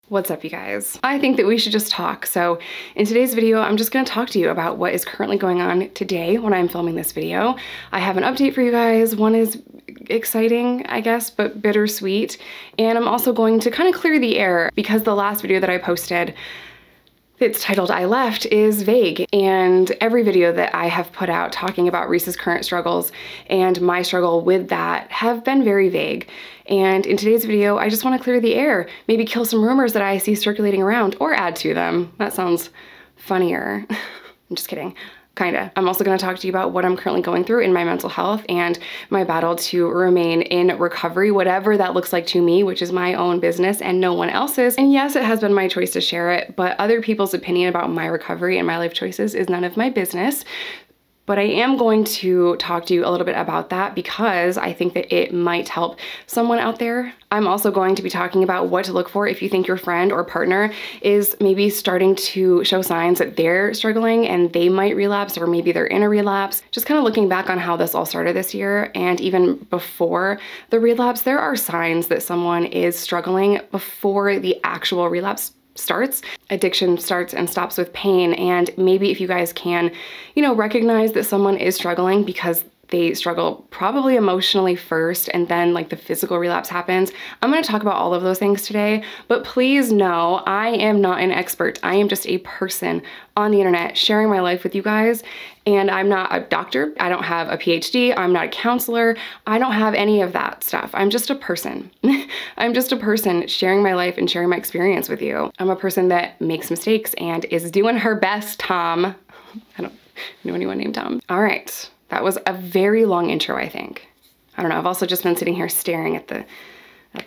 What's up, you guys? I think that we should just talk. So in today's video, I'm just gonna talk to you about what is currently going on today when I'm filming this video. I have an update for you guys. One is exciting, I guess, but bittersweet. And I'm also going to kind of clear the air because the last video that I posted, it's titled I Left, is vague, and every video that I have put out talking about Reese's current struggles and my struggle with that have been very vague. And in today's video, I just want to clear the air, maybe kill some rumors that I see circulating around or add to them. That sounds funnier. I'm just kidding. Kinda. I'm also gonna talk to you about what I'm currently going through in my mental health and my battle to remain in recovery, whatever that looks like to me, which is my own business and no one else's. And yes, it has been my choice to share it, but other people's opinion about my recovery and my life choices is none of my business. But I am going to talk to you a little bit about that because I think that it might help someone out there. I'm also going to be talking about what to look for if you think your friend or partner is maybe starting to show signs that they're struggling and they might relapse, or maybe they're in a relapse. Just kind of looking back on how this all started this year, and even before the relapse, there are signs that someone is struggling before the actual relapse starts. Addiction starts and stops with pain, and maybe if you guys can, recognize that someone is struggling because they struggle probably emotionally first and then like the physical relapse happens. I'm going to talk about all of those things today, but please know I am not an expert. I am just a person on the internet sharing my life with you guys, and I'm not a doctor. I don't have a PhD. I'm not a counselor. I don't have any of that stuff. I'm just a person. I'm just a person sharing my life and sharing my experience with you. I'm a person that makes mistakes and is doing her best, Tom. I don't know anyone named Tom. All right. That was a very long intro, I think. I don't know, I've also just been sitting here staring at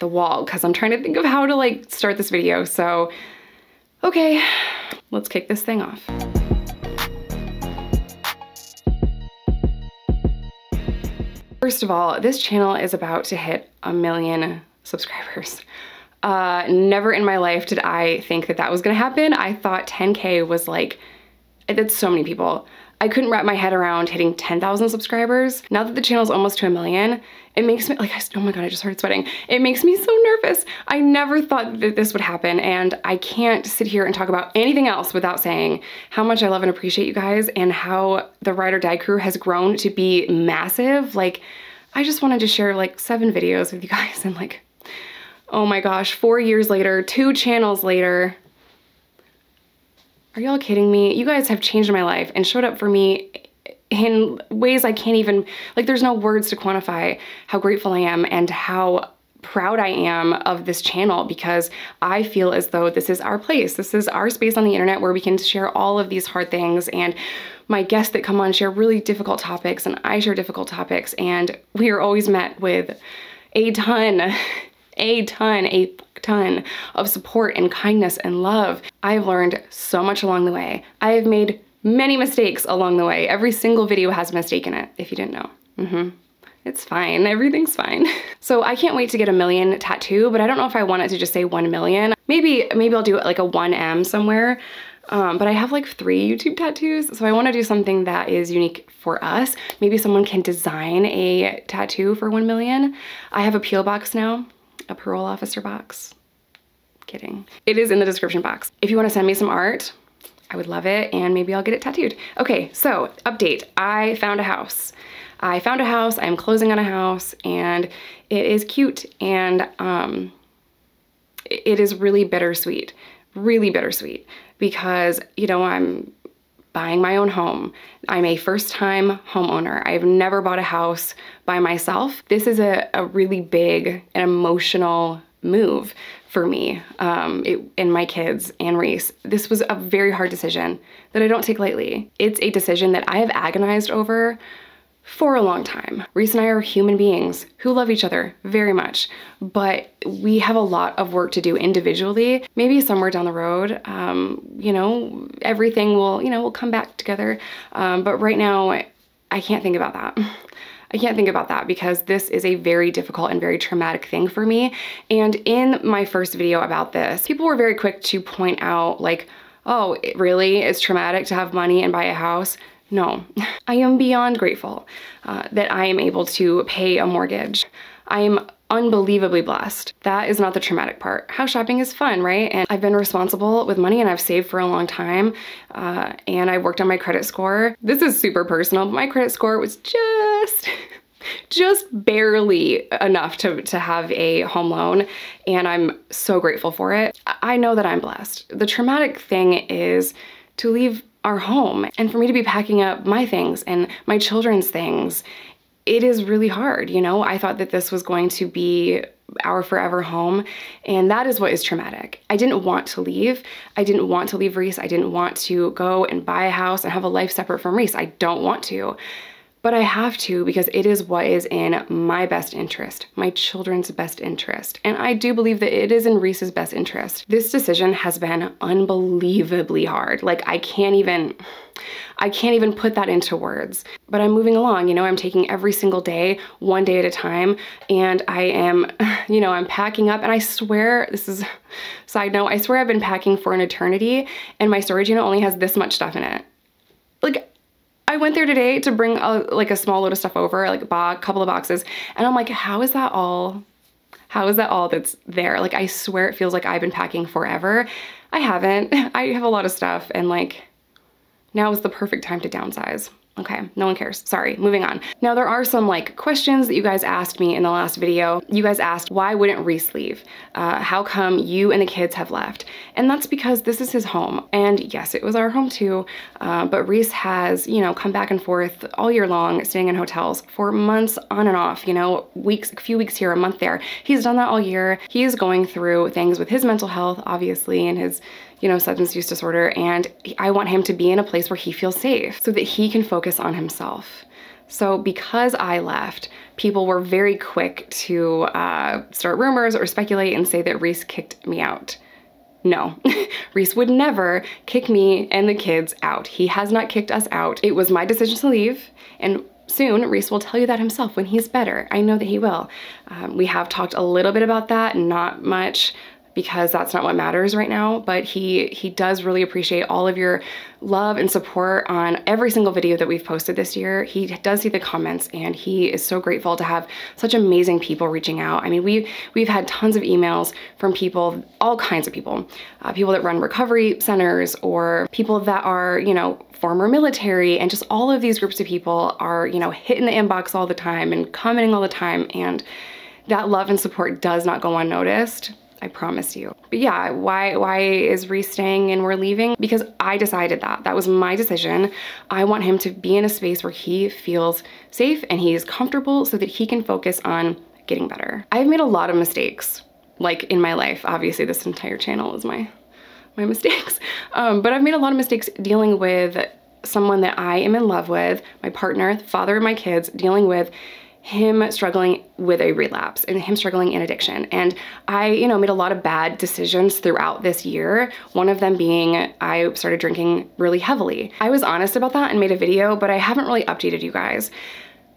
the wall because I'm trying to think of how to start this video. So, okay, let's kick this thing off. First of all, this channel is about to hit 1 million subscribers. Never in my life did I think that that was gonna happen. I thought 10K was that's so many people. I couldn't wrap my head around hitting 10,000 subscribers. Now that the channel's almost to 1 million, it makes me oh my God, I just started sweating. It makes me so nervous. I never thought that this would happen, and I can't sit here and talk about anything else without saying how much I love and appreciate you guys and how the Ride or Die crew has grown to be massive. I just wanted to share 7 videos with you guys, and oh my gosh, 4 years later, 2 channels later. Are y'all kidding me? You guys have changed my life and showed up for me in ways I can't even, there's no words to quantify how grateful I am and how proud I am of this channel, because I feel as though this is our place. This is our space on the internet where we can share all of these hard things, and my guests that come on share really difficult topics, and I share difficult topics, and we are always met with a ton of support and kindness and love. I've learned so much along the way. I have made many mistakes along the way. Every single video has a mistake in it, if you didn't know. It's fine, everything's fine. So I can't wait to get a 1 million tattoo, but I don't know if I want it to just say 1 million. Maybe I'll do it a 1M somewhere. But I have 3 YouTube tattoos, so I want to do something that is unique for us. Maybe someone can design a tattoo for 1 million. I have a P.O. box now. A parole officer box. Kidding. It is in the description box. If you want to send me some art, I would love it, and maybe I'll get it tattooed. Okay, so update. I found a house. I'm closing on a house, and it is cute, and it is really bittersweet because, I'm buying my own home. I'm a first-time homeowner. I've never bought a house by myself. This is a really big and emotional move for me and my kids and Reese. This was a very hard decision that I don't take lightly. It's a decision that I have agonized over for a long time. Reese and I are human beings who love each other very much, but we have a lot of work to do individually. Maybe somewhere down the road, everything will, will come back together. But right now, I can't think about that. I can't think about that because this is a very difficult and very traumatic thing for me. And in my first video about this, people were very quick to point out oh, really? It's traumatic to have money and buy a house? No, I am beyond grateful that I am able to pay a mortgage. I am unbelievably blessed. That is not the traumatic part. House shopping is fun, right? And I've been responsible with money and I've saved for a long time. And I worked on my credit score. This is super personal, but my credit score was just barely enough to have a home loan, and I'm so grateful for it. I know that I'm blessed. The traumatic thing is to leave our home and for me to be packing up my things and my children's things. It is really hard, you know? I thought that this was going to be our forever home, and that is what is traumatic. I didn't want to leave. I didn't want to leave Reese. I didn't want to go and buy a house and have a life separate from Reese. I don't want to. But I have to, because it is what is in my best interest, my children's best interest. And I do believe that it is in Reese's best interest. This decision has been unbelievably hard. Like, I can't even put that into words. But I'm moving along, you know, I'm taking every single day, one day at a time, and I am, you know, I'm packing up, and I swear, this is, side note, I swear I've been packing for an eternity, and my storage unit only has this much stuff in it. Like, I went there today to bring a small load of stuff over, like a couple of boxes, and I'm like, how is that all that's there? Like, I swear it feels like I've been packing forever. I haven't. I have a lot of stuff, and like, now is the perfect time to downsize. Okay, no one cares. Sorry, moving on. Now there are some like questions that you guys asked me in the last video. You guys asked, why wouldn't Reese leave? How come you and the kids have left? And that's because this is his home. And yes, it was our home too, but Reese has, you know, come back and forth all year long, staying in hotels for months on and off, you know, weeks, a few weeks here, a month there. He's done that all year. He is going through things with his mental health, obviously, and his, you know, substance use disorder, and I want him to be in a place where he feels safe so that he can focus on himself. So because I left, people were very quick to start rumors or speculate and say that Reese kicked me out. No, Reese would never kick me and the kids out. He has not kicked us out. It was my decision to leave, and soon Reese will tell you that himself when he's better. I know that he will. We have talked a little bit about that, not much, because that's not what matters right now, but he does really appreciate all of your love and support on every single video that we've posted this year. He does see the comments, and he is so grateful to have such amazing people reaching out. I mean, we've had tons of emails from people, all kinds of people, people that run recovery centers, or people that are, you know, former military, and just all of these groups of people are, you know, hitting the inbox all the time and commenting all the time, and that love and support does not go unnoticed. I promise you. But yeah, why is Reese staying and we're leaving? Because I decided that. That was my decision. I want him to be in a space where he feels safe and he is comfortable so that he can focus on getting better. I've made a lot of mistakes, like in my life. Obviously, this entire channel is my mistakes. But I've made a lot of mistakes dealing with someone that I am in love with, my partner, the father of my kids, dealing with him struggling with a relapse and him struggling in addiction. And I, you know, made a lot of bad decisions throughout this year. One of them being I started drinking really heavily. I was honest about that and made a video, but I haven't really updated you guys.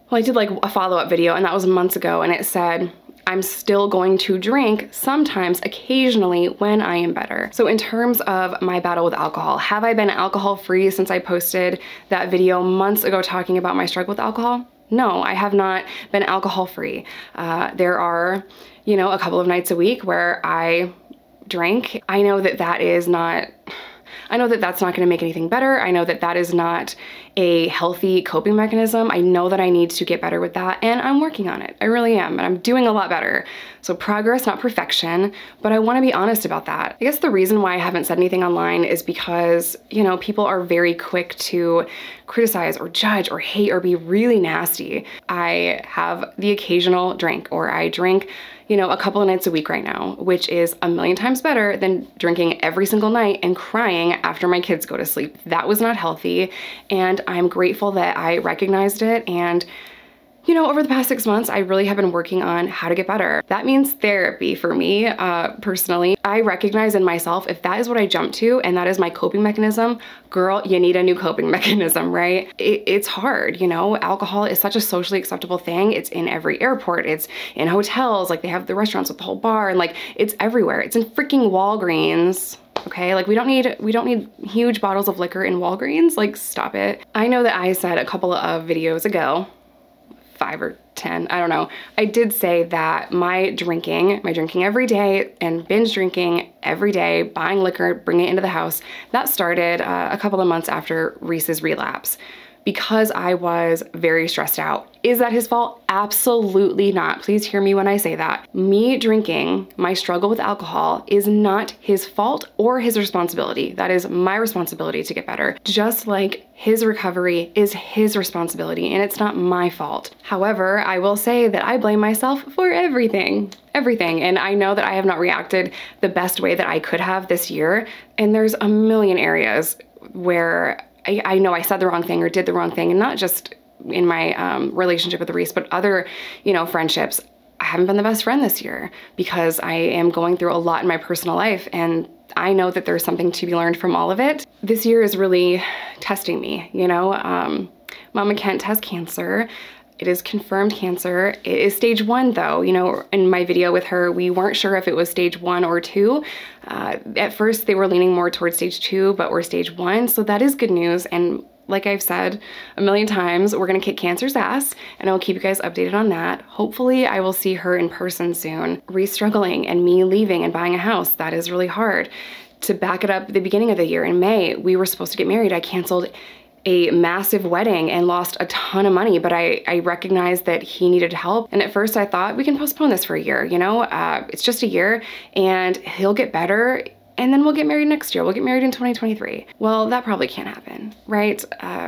Well, I did like a follow-up video, and that was months ago, and it said, I'm still going to drink sometimes, occasionally, when I am better. So in terms of my battle with alcohol, have I been alcohol-free since I posted that video months ago talking about my struggle with alcohol? No, I have not been alcohol-free. There are, you know, a couple of nights a week where I drink. I know that that's not gonna make anything better. I know that that is not a healthy coping mechanism. I know that I need to get better with that, and I'm working on it. I really am, and I'm doing a lot better. So progress, not perfection, but I wanna be honest about that. I guess the reason why I haven't said anything online is because, you know, people are very quick to criticize or judge or hate or be really nasty. I have the occasional drink, or I drink, you know, a couple of nights a week right now, which is a million times better than drinking every single night and crying after my kids go to sleep. That was not healthy, and I'm grateful that I recognized it. And you know, over the past 6 months, I really have been working on how to get better. That means therapy for me, personally. I recognize in myself, if that is what I jump to and that is my coping mechanism, girl, you need a new coping mechanism, right? It's hard, you know? Alcohol is such a socially acceptable thing. It's in every airport, it's in hotels, like they have the restaurants with the whole bar, and like it's everywhere. It's in freaking Walgreens. Okay, like we don't need huge bottles of liquor in Walgreens, like stop it. I know that I said a couple of videos ago, 5 or 10, I don't know. I did say that my drinking every day and binge drinking every day, buying liquor, bringing it into the house, that started a couple of months after Reese's relapse because I was very stressed out. Is that his fault? Absolutely not. Please hear me when I say that. Me drinking, my struggle with alcohol, is not his fault or his responsibility. That is my responsibility to get better. Just like his recovery is his responsibility and it's not my fault. However, I will say that I blame myself for everything. And I know that I have not reacted the best way that I could have this year. And there's a million areas where I know I said the wrong thing or did the wrong thing, and not just in my relationship with Reese, but other, friendships. I haven't been the best friend this year because I am going through a lot in my personal life, and I know that there's something to be learned from all of it. This year is really testing me, Mama Kent has cancer. It is confirmed cancer. It is stage 1 though. In my video with her, we weren't sure if it was stage 1 or 2. At first they were leaning more towards stage 2, but we're stage 1. So that is good news. And like I've said a million times, we're gonna kick cancer's ass, and I'll keep you guys updated on that. Hopefully I will see her in person soon. Restruggling and me leaving and buying a house, that is really hard. To back it up, the beginning of the year in May, we were supposed to get married. I canceled a massive wedding and lost a ton of money, but I recognized that he needed help. And at first I thought, we can postpone this for a year, it's just a year and he'll get better and then we'll get married next year. We'll get married in 2023. Well, that probably can't happen, right?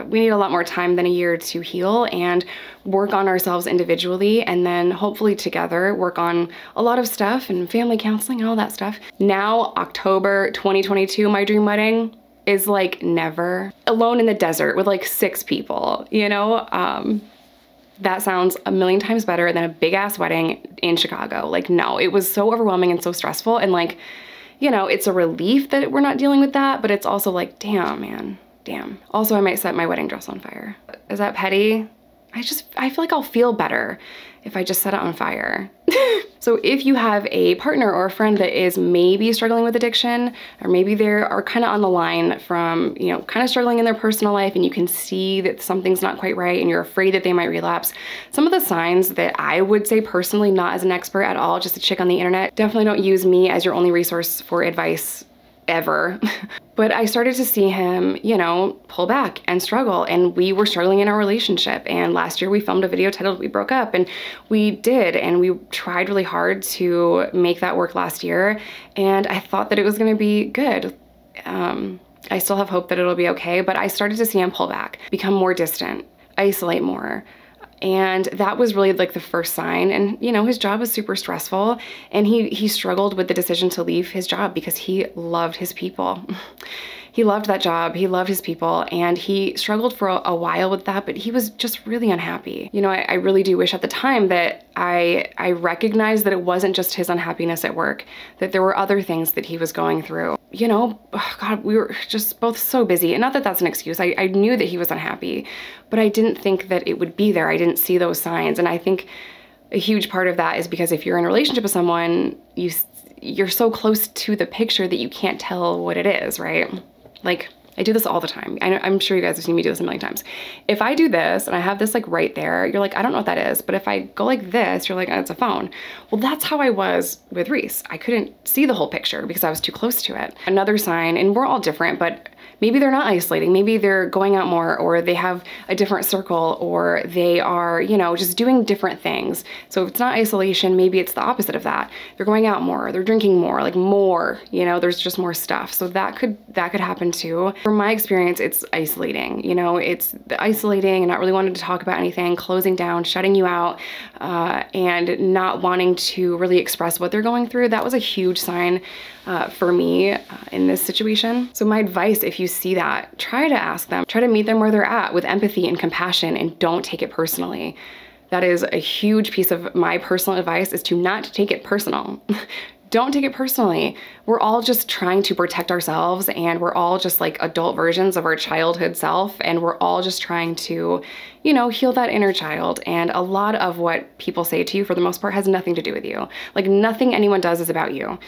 We need a lot more time than a year to heal and work on ourselves individually, and then hopefully together work on a lot of stuff and family counseling and all that stuff. Now, October 2022, my dream wedding is like never. Alone in the desert with like 6 people, that sounds a million times better than a big ass wedding in Chicago. Like, no, it was so overwhelming and so stressful, and like, it's a relief that we're not dealing with that, but it's also like, damn, man, damn. Also, I might set my wedding dress on fire. Is that petty? I feel like I'll feel better if I just set it on fire. So if you have a partner or a friend that is maybe struggling with addiction, or maybe they are kind of on the line from, kind of struggling in their personal life, and you can see that something's not quite right and you're afraid that they might relapse, some of the signs that I would say personally, not as an expert at all, just a chick on the internet, definitely don't use me as your only resource for advice ever. But I started to see him, pull back and struggle, and we were struggling in our relationship. And last year we filmed a video titled We Broke Up, and we did, and we tried really hard to make that work last year. And I thought that it was gonna be good. I still have hope that it'll be okay, but I started to see him pull back, become more distant, isolate more. And that was really like the first sign. And his job was super stressful, and he struggled with the decision to leave his job because he loved his people. He loved that job, he loved his people, and he struggled for a while with that, but he was just really unhappy. I really do wish at the time that I recognized that it wasn't just his unhappiness at work, that there were other things that he was going through. God, we were just both so busy. And not that that's an excuse. I knew that he was unhappy, but I didn't think that it would be there. I didn't see those signs. And I think a huge part of that is because if you're in a relationship with someone, you're so close to the picture that you can't tell what it is, right? Like, I do this all the time. I'm sure you guys have seen me do this a million times. If I do this and I have this like right there, you're like, I don't know what that is. But if I go like this, you're like, oh, it's a phone. Well, that's how I was with Reese. I couldn't see the whole picture because I was too close to it. Another sign, and we're all different, but maybe they're not isolating. Maybe they're going out more, or they have a different circle, or they are, just doing different things. So if it's not isolation, maybe it's the opposite of that. They're going out more, they're drinking more, like more, there's just more stuff. So that could happen too. From my experience, it's isolating, it's the isolating and not really wanting to talk about anything, closing down, shutting you out, and not wanting to really express what they're going through. That was a huge sign for me in this situation. So my advice, if you see that, try to ask them, try to meet them where they're at with empathy and compassion, and don't take it personally. That is a huge piece of my personal advice, is to not take it personal. Don't take it personally. We're all just trying to protect ourselves, and we're all just like adult versions of our childhood self, and we're all just trying to, heal that inner child. And a lot of what people say to you, for the most part, has nothing to do with you. Like, nothing anyone does is about you.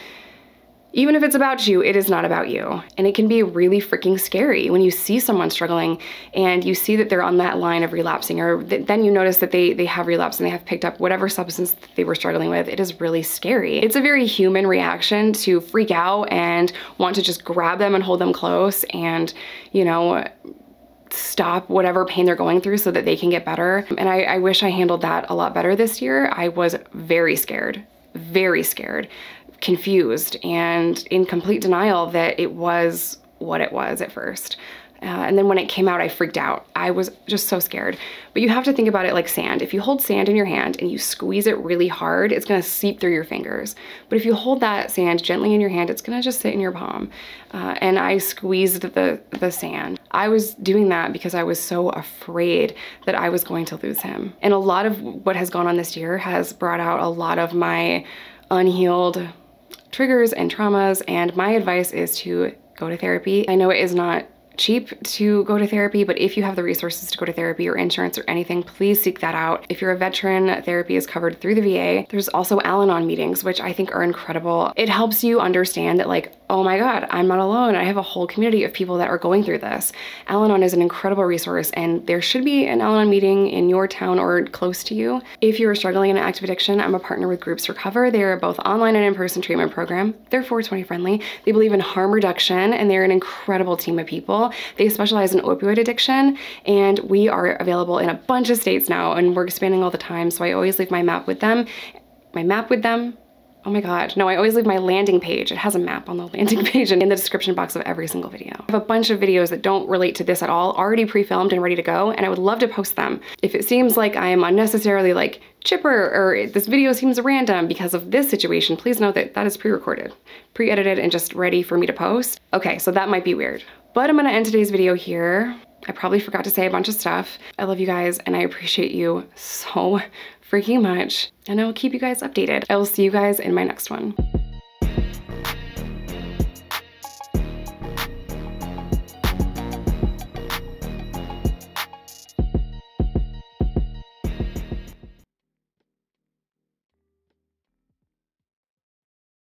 Even if it's about you, it is not about you. And it can be really freaking scary when you see someone struggling and you see that they're on that line of relapsing, or then you notice that they have relapsed and they have picked up whatever substance that they were struggling with. It is really scary. It's a very human reaction to freak out and want to just grab them and hold them close and, you know, stop whatever pain they're going through so that they can get better. And I wish I handled that a lot better this year. I was very scared, confused, and in complete denial that it was what it was at first. And then when it came out, I freaked out. I was just so scared. But you have to think about it like sand. If you hold sand in your hand and you squeeze it really hard, it's gonna seep through your fingers. But if you hold that sand gently in your hand, it's gonna just sit in your palm. And I squeezed the sand. I was doing that because I was so afraid that I was going to lose him. And a lot of what has gone on this year has brought out a lot of my unhealed triggers and traumas, and my advice is to go to therapy. I know it is not cheap to go to therapy, but if you have the resources to go to therapy or insurance or anything, please seek that out. If you're a veteran, therapy is covered through the VA. There's also Al-Anon meetings, which I think are incredible. It helps you understand that, like, oh my God, I'm not alone. I have a whole community of people that are going through this. Al-Anon is an incredible resource, and there should be an Al-Anon meeting in your town or close to you. If you are struggling in active addiction, I'm a partner with Groups Recover. They are both online and in-person treatment program. They're 420 friendly. They believe in harm reduction, and they're an incredible team of people. They specialize in opioid addiction, and we are available in a bunch of states now, and we're expanding all the time, so I always leave my map with them. Oh my God, no, I always leave my landing page. It has a map on the landing page and in the description box of every single video. I have a bunch of videos that don't relate to this at all, already pre-filmed and ready to go, and I would love to post them. If it seems like I am unnecessarily like chipper, or this video seems random because of this situation, please know that that is pre-recorded, pre-edited, and just ready for me to post. Okay, so that might be weird. But I'm gonna end today's video here. I probably forgot to say a bunch of stuff. I love you guys and I appreciate you so freaking much. And I will keep you guys updated. I will see you guys in my next one.